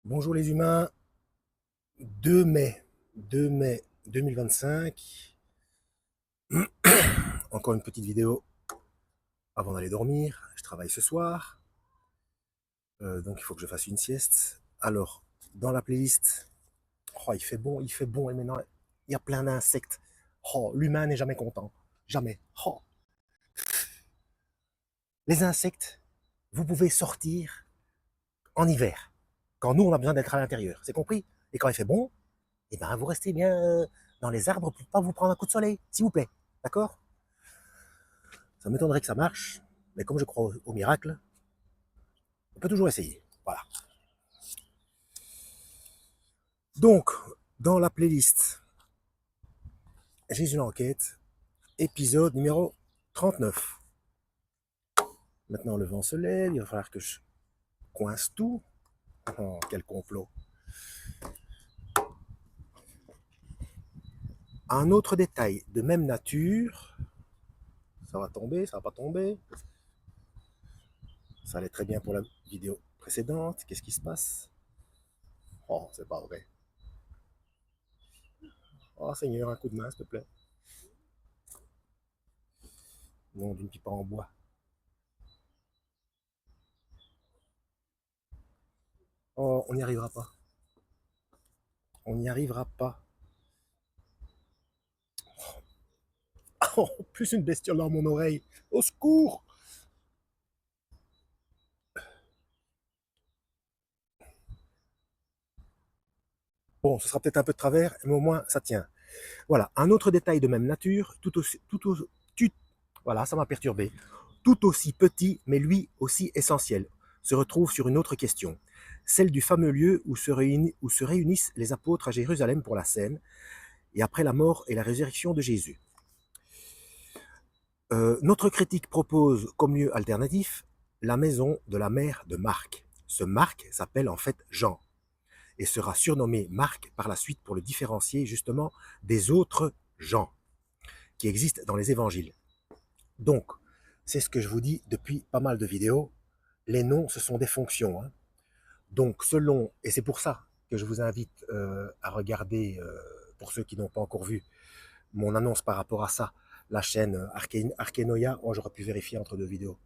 Bonjour les humains, 2 mai, 2 mai 2025. Encore une petite vidéo avant d'aller dormir. Je travaille ce soir, donc il faut que je fasse une sieste. Alors, dans la playlist, oh, il fait bon, et maintenant il y a plein d'insectes. Oh, l'humain n'est jamais content, jamais. Oh. Les insectes, vous pouvez sortir en hiver, quand nous on a besoin d'être à l'intérieur, c'est compris. Et quand il fait bon, eh ben, vous restez bien dans les arbres pour pas vous prendre un coup de soleil, s'il vous plaît. D'accord? Ça m'étonnerait que ça marche, mais comme je crois au miracle, on peut toujours essayer. Voilà. Donc, dans la playlist, j'ai une enquête, épisode numéro 39. Maintenant, le vent se lève, il va falloir que je coince tout. Oh, quel complot. Un autre détail de même nature, ça va tomber, ça va pas tomber. Ça allait très bien pour la vidéo précédente. Qu'est-ce qui se passe? Oh, c'est pas vrai. Oh Seigneur, un coup de main, s'il te plaît. Non, d'une pipe en bois. Oh, on n'y arrivera pas. On n'y arrivera pas. Oh, plus une bestiole dans mon oreille. Au secours! Bon, ce sera peut-être un peu de travers, mais au moins ça tient. Voilà, un autre détail de même nature, voilà, ça m'a perturbé. Tout aussi petit, mais lui aussi essentiel, se retrouve sur une autre question, celle du fameux lieu où se réunissent les apôtres à Jérusalem pour la scène, et après la mort et la résurrection de Jésus. Notre critique propose comme lieu alternatif la maison de la mère de Marc. Ce Marc s'appelle en fait Jean et sera surnommé Marc par la suite pour le différencier justement des autres Jean qui existent dans les évangiles. Donc, c'est ce que je vous dis depuis pas mal de vidéos, les noms, ce sont des fonctions. Hein. Donc, selon, et c'est pour ça que je vous invite à regarder, pour ceux qui n'ont pas encore vu, mon annonce par rapport à ça, la chaîne Arkenoia, oh, j'aurais pu vérifier entre deux vidéos,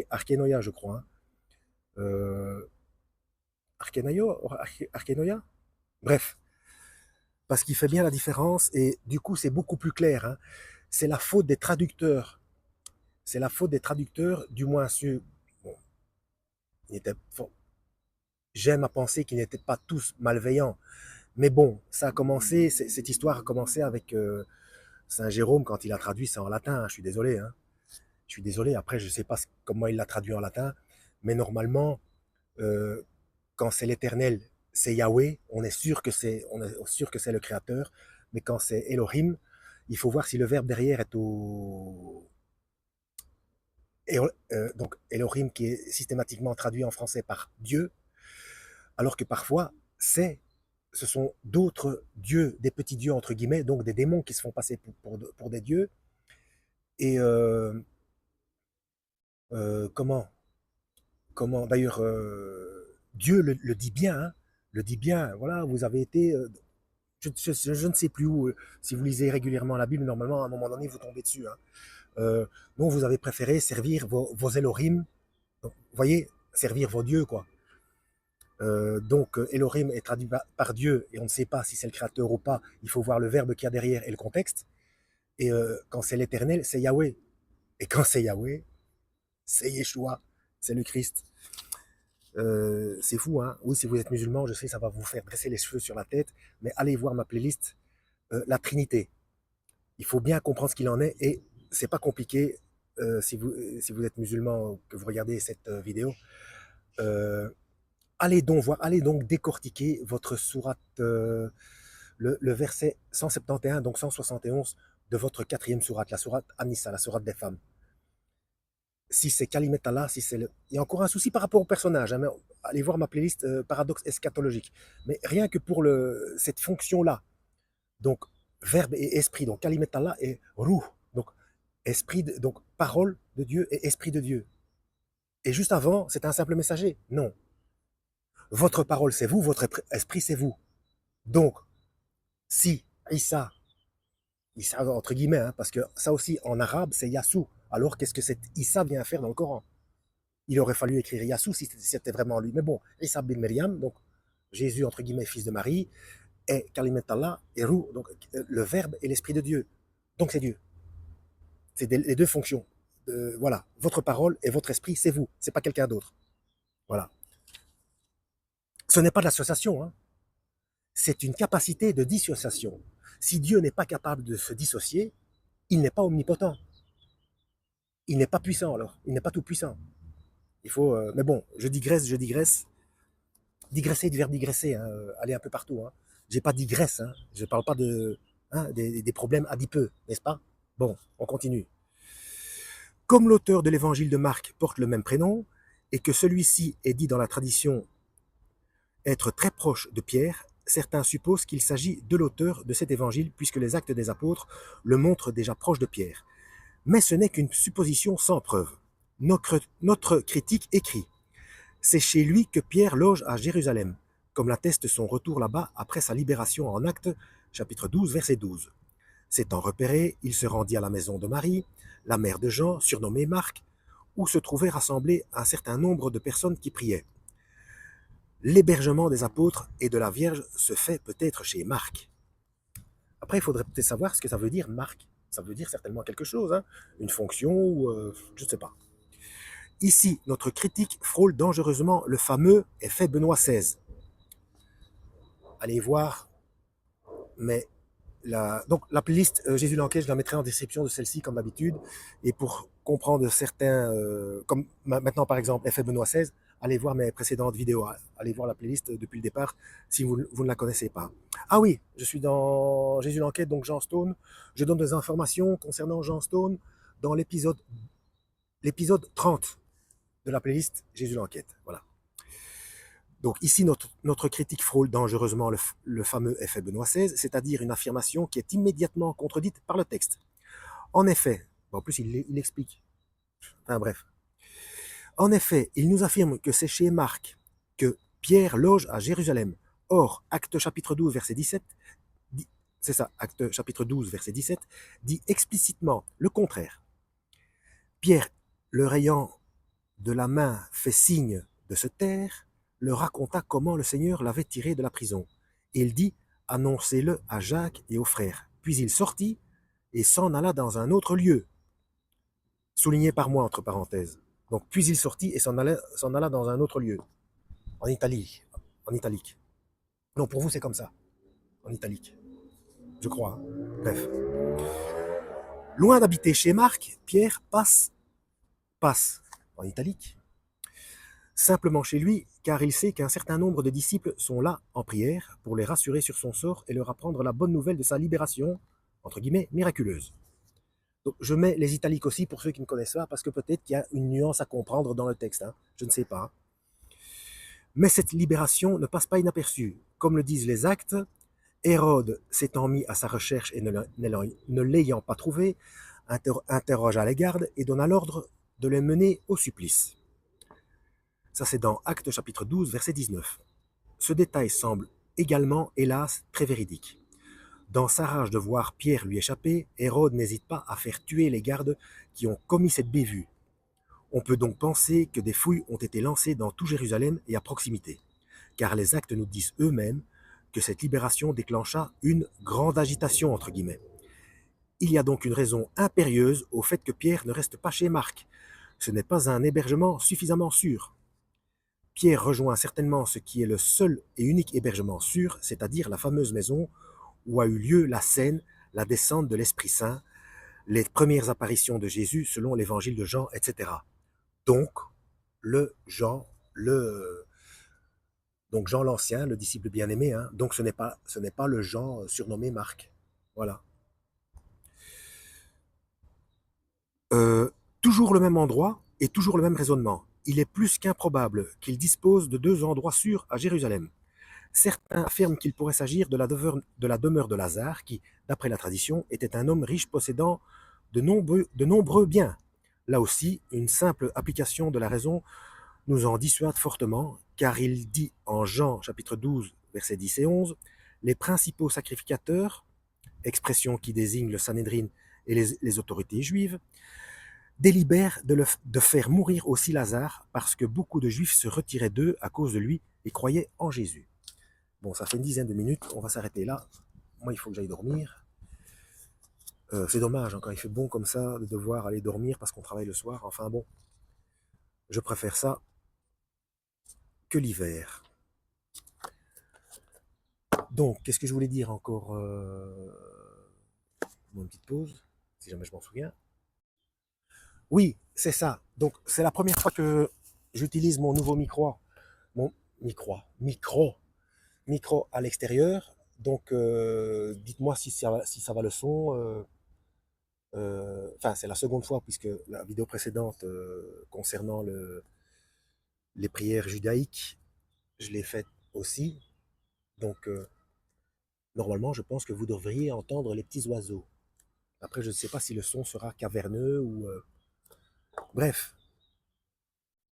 Arkenoia, je crois. Hein. Arkenoia. Bref, parce qu'il fait bien la différence et du coup c'est beaucoup plus clair. Hein. C'est la faute des traducteurs. C'est la faute des traducteurs, du moins ceux. Bon, j'aime à penser qu'ils n'étaient pas tous malveillants. Mais bon, ça a commencé, cette histoire a commencé avec Saint Jérôme quand il a traduit ça en latin. Hein, je suis désolé. Hein. Je suis désolé. Après, je ne sais pas comment il l'a traduit en latin, mais normalement, euh, quand c'est l'Éternel, c'est Yahweh. On est sûr que c'est le Créateur. Mais quand c'est Elohim, il faut voir si le verbe derrière est au donc Elohim qui est systématiquement traduit en français par Dieu, alors que parfois ce sont d'autres dieux, des petits dieux entre guillemets, donc des démons qui se font passer pour des dieux. Et comment d'ailleurs Dieu le dit bien, hein, le dit bien. Voilà, vous avez été, je ne sais plus où. Si vous lisez régulièrement la Bible, normalement à un moment donné vous tombez dessus. Hein. Donc vous avez préféré servir vos Elohim, donc, vous voyez, servir vos dieux quoi. Donc Elohim est traduit par Dieu et on ne sait pas si c'est le créateur ou pas. Il faut voir le verbe qu'il y a derrière et le contexte. Et quand c'est l'éternel, c'est Yahweh. Et quand c'est Yahweh, c'est Yeshua, c'est le Christ. C'est fou, hein. Oui, si vous êtes musulman, je sais, ça va vous faire dresser les cheveux sur la tête, mais allez voir ma playlist, la Trinité. Il faut bien comprendre ce qu'il en est et c'est pas compliqué si vous êtes musulman que vous regardez cette vidéo. Euh, allez donc décortiquer votre sourate, le verset 171, donc 171 de votre quatrième sourate, la sourate Anissa, la sourate des femmes. Si c'est Kalimet Allah, si c'est le... Il y a encore un souci par rapport au personnage. Hein, mais allez voir ma playlist paradoxe eschatologique. Mais rien que pour cette fonction-là, donc verbe et esprit, donc Kalimet Allah et Ruh, donc donc parole de Dieu et esprit de Dieu. Et juste avant, c'est un simple messager. Non. Votre parole, c'est vous, votre esprit, c'est vous. Donc, si Issa, Issa entre guillemets, hein, parce que ça aussi en arabe, c'est Yassou. Alors, qu'est-ce que cet Issa vient faire dans le Coran? Il aurait fallu écrire Yassou si c'était vraiment lui. Mais bon, Issa bin Maryam, donc Jésus, entre guillemets, fils de Marie, est Kalimat Allah et Rou, donc le verbe et l'esprit de Dieu. Donc c'est Dieu. C'est les deux fonctions. Voilà, votre parole et votre esprit, c'est vous, c'est pas quelqu'un d'autre. Voilà. Ce n'est pas de l'association, hein. C'est une capacité de dissociation. Si Dieu n'est pas capable de se dissocier, il n'est pas omnipotent. Il n'est pas puissant alors, il n'est pas tout puissant. Il faut, mais bon, je digresse. Digresser du verbe digresser, hein, aller un peu partout. Hein. J'ai pas digresse, hein. Je parle pas de, hein, des problèmes adipeux, n'est-ce pas? Bon, on continue. Comme l'auteur de l'évangile de Marc porte le même prénom, et que celui-ci est dit dans la tradition être très proche de Pierre, certains supposent qu'il s'agit de l'auteur de cet évangile, puisque les actes des apôtres le montrent déjà proche de Pierre. Mais ce n'est qu'une supposition sans preuve. Notre critique écrit: c'est chez lui que Pierre loge à Jérusalem, comme l'atteste son retour là-bas après sa libération en Actes, chapitre 12, verset 12. S'étant repéré, il se rendit à la maison de Marie, la mère de Jean, surnommée Marc, où se trouvaient rassemblés un certain nombre de personnes qui priaient. L'hébergement des apôtres et de la Vierge se fait peut-être chez Marc. Après, il faudrait peut-être savoir ce que ça veut dire Marc. Ça veut dire certainement quelque chose, hein, une fonction ou je ne sais pas. Ici, notre critique frôle dangereusement le fameux effet Benoît XVI. Allez voir, mais donc la playlist Jésus l'enquête, je la mettrai en description de celle-ci comme d'habitude. Et pour comprendre certains, comme maintenant par exemple effet Benoît XVI, allez voir mes précédentes vidéos. Allez voir la playlist depuis le départ si vous ne la connaissez pas. Ah oui, je suis dans Jésus l'enquête, donc Jean Stone. Je donne des informations concernant Jean Stone dans l'épisode 30 de la playlist Jésus l'enquête. Voilà. Donc ici, notre critique frôle dangereusement le fameux effet Benoît XVI, c'est-à-dire une affirmation qui est immédiatement contredite par le texte. En effet, en plus il explique, enfin bref. En effet, il nous affirme que c'est chez Marc que Pierre loge à Jérusalem. Or, Acte chapitre 12, verset 17, c'est ça, Acte chapitre 12, verset 17, dit explicitement le contraire. Pierre, leur ayant de la main fait signe de se taire, leur raconta comment le Seigneur l'avait tiré de la prison. Et il dit, annoncez-le à Jacques et aux frères. Puis il sortit et s'en alla dans un autre lieu. Souligné par moi, entre parenthèses. Donc, puis il sortit et s'en alla dans un autre lieu. En Italie. En italique. Non, pour vous, c'est comme ça. En italique. Je crois. Bref. Loin d'habiter chez Marc, Pierre passe en italique, simplement chez lui, car il sait qu'un certain nombre de disciples sont là en prière pour les rassurer sur son sort et leur apprendre la bonne nouvelle de sa libération, entre guillemets, miraculeuse. Donc, je mets les italiques aussi pour ceux qui ne connaissent pas, parce que peut-être qu'il y a une nuance à comprendre dans le texte, hein, je ne sais pas. Mais cette libération ne passe pas inaperçue. Comme le disent les actes, Hérode s'étant mis à sa recherche et ne l'ayant pas trouvé, interrogea les gardes et donna l'ordre de les mener au supplice. Ça, c'est dans Actes chapitre 12, verset 19. Ce détail semble également, hélas, très véridique. Dans sa rage de voir Pierre lui échapper, Hérode n'hésite pas à faire tuer les gardes qui ont commis cette bévue. On peut donc penser que des fouilles ont été lancées dans tout Jérusalem et à proximité, car les actes nous disent eux-mêmes que cette libération déclencha une grande agitation, entre guillemets. Il y a donc une raison impérieuse au fait que Pierre ne reste pas chez Marc. Ce n'est pas un hébergement suffisamment sûr. Pierre rejoint certainement ce qui est le seul et unique hébergement sûr, c'est-à-dire la fameuse maison où a eu lieu la scène, la descente de l'Esprit Saint, les premières apparitions de Jésus selon l'évangile de Jean, etc. Donc, donc Jean l'Ancien, le disciple bien-aimé, hein, donc ce n'est pas le Jean surnommé Marc. Voilà. Toujours le même endroit et toujours le même raisonnement. Il est plus qu'improbable qu'il dispose de deux endroits sûrs à Jérusalem. Certains affirment qu'il pourrait s'agir de la demeure de Lazare, qui, d'après la tradition, était un homme riche possédant de nombreux biens. Là aussi, une simple application de la raison nous en dissuade fortement, car il dit en Jean chapitre 12, versets 10 et 11, les principaux sacrificateurs, expression qui désigne le Sanhédrin et les autorités juives, délibèrent de faire mourir aussi Lazare parce que beaucoup de juifs se retiraient d'eux à cause de lui et croyaient en Jésus. Bon, ça fait une dizaine de minutes, on va s'arrêter là. Moi, il faut que j'aille dormir. C'est dommage, hein, quand il fait bon comme ça, de devoir aller dormir parce qu'on travaille le soir. Enfin bon, je préfère ça que l'hiver. Donc, qu'est-ce que je voulais dire encore une petite pause, si jamais je m'en souviens. Oui, c'est ça. Donc, c'est la première fois que j'utilise mon nouveau mon micro à l'extérieur. Donc, dites-moi si ça va le son. Enfin, c'est la seconde fois puisque la vidéo précédente concernant les prières judaïques, je l'ai faite aussi. Donc, normalement, je pense que vous devriez entendre les petits oiseaux. Après, je ne sais pas si le son sera caverneux ou... Bref,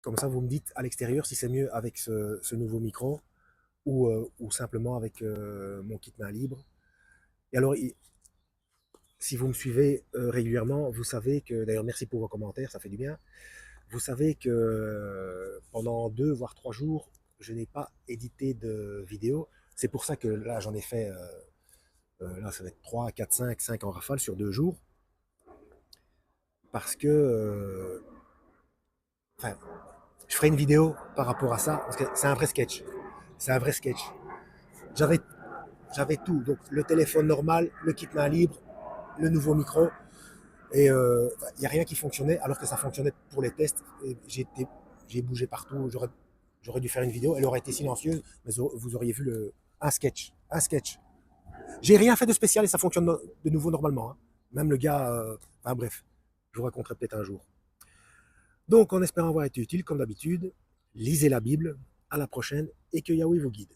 comme ça, vous me dites à l'extérieur si c'est mieux avec ce nouveau micro ou simplement avec mon kit main libre. Et alors, si vous me suivez régulièrement, vous savez que... D'ailleurs, merci pour vos commentaires, ça fait du bien. Vous savez que pendant 2 voire 3 jours, je n'ai pas édité de vidéo. C'est pour ça que là, j'en ai fait... là, ça va être 3, 4, 5 en rafale sur 2 jours. Parce que... enfin, je ferai une vidéo par rapport à ça, parce que c'est un vrai sketch. C'est un vrai sketch. J'avais tout. Donc, le téléphone normal, le kit main libre, le nouveau micro. Et il n'y a rien qui fonctionnait, alors que ça fonctionnait pour les tests. J'ai bougé partout. J'aurais dû faire une vidéo. Elle aurait été silencieuse, mais vous auriez vu un sketch. Un sketch. J'ai rien fait de spécial et ça fonctionne de nouveau normalement, hein. Même le gars... enfin bref, je vous raconterai peut-être un jour. Donc, en espérant avoir été utile, comme d'habitude, lisez la Bible. À la prochaine et que Yahweh vous guide.